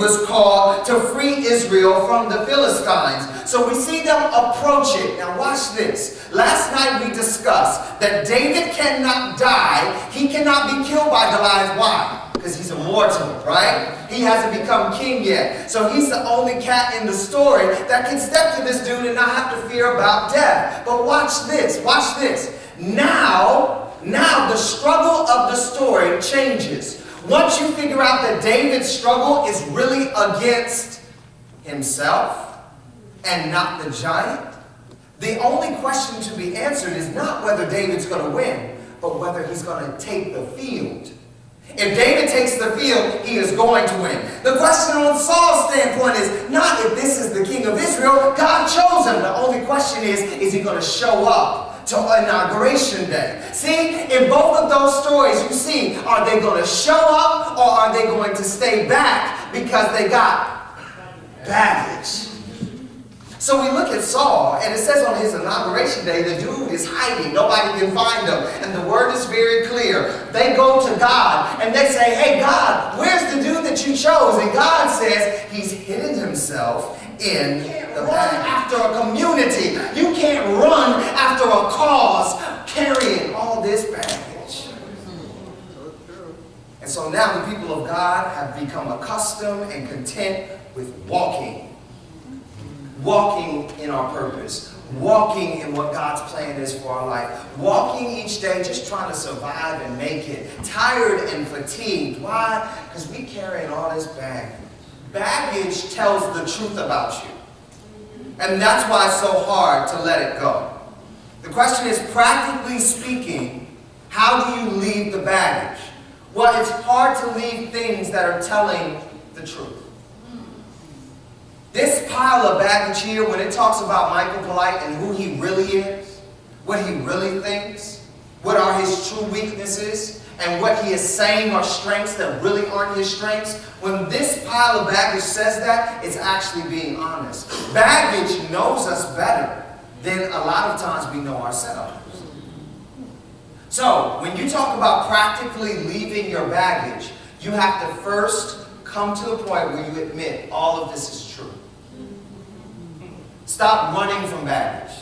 was called to free Israel from the Philistines. So we see them approach it. Now watch this. Last night we discussed that David cannot die. He cannot be killed by Goliath. Why? Because he's immortal, right? He hasn't become king yet. So he's the only cat in the story that can step to this dude and not have to fear about death. But watch this. Watch this. Now the struggle of the story changes. Once you figure out that David's struggle is really against himself and not the giant, the only question to be answered is not whether David's going to win, but whether he's going to take the field. If David takes the field, he is going to win. The question on Saul's standpoint is not if this is the king of Israel. God chose him. The only question is he going to show up to inauguration day? See, in both of those stories you see, are they going to show up or are they going to stay back because they got baggage? So we look at Saul, and it says on his inauguration day, the dude is hiding. Nobody can find him. And the word is very clear. They go to God, and they say, hey, God, where's the dude that you chose? And God says he's hidden himself in the run after a community. You can't run after a cause carrying all this baggage. And so now the people of God have become accustomed and content with walking in our purpose, walking in what God's plan is for our life, walking each day just trying to survive and make it, tired and fatigued. Why? Because we carrying all this baggage. Baggage tells the truth about you. And that's why it's so hard to let it go. The question is, practically speaking, how do you leave the baggage? Well, it's hard to leave things that are telling the truth. This pile of baggage here, when it talks about Michael Polite and who he really is, what he really thinks, what are his true weaknesses, and what he is saying are strengths that really aren't his strengths, when this pile of baggage says that, it's actually being honest. Baggage knows us better than a lot of times we know ourselves. So, when you talk about practically leaving your baggage, you have to first come to the point where you admit all of this is true. Stop running from baggage.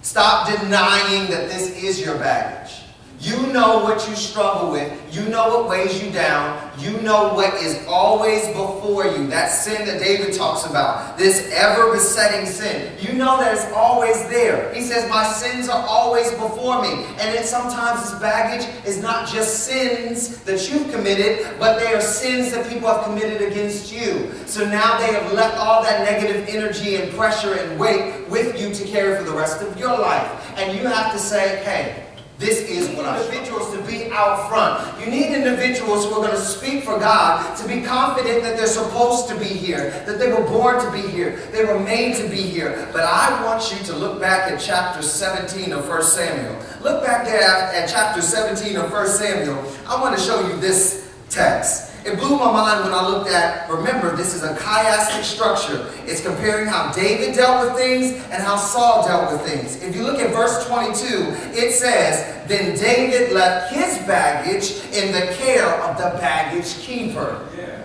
Stop denying that this is your baggage. You know what you struggle with. You know what weighs you down. You know what is always before you. That sin that David talks about. This ever-besetting sin. You know that it's always there. He says, my sins are always before me. And then sometimes this baggage is not just sins that you've committed, but they are sins that people have committed against you. So now they have left all that negative energy and pressure and weight with you to carry for the rest of your life. And you have to say, hey, this is what I need individuals to be out front. You need individuals who are going to speak for God, to be confident that they're supposed to be here, that they were born to be here, they were made to be here. But I want you to look back at chapter 17 of 1 Samuel. Look back there at chapter 17 of 1 Samuel. I want to show you this text. It blew my mind when I looked at, remember, this is a chiastic structure. It's comparing how David dealt with things and how Saul dealt with things. If you look at verse 22, it says, then David left his baggage in the care of the baggage keeper. Yeah.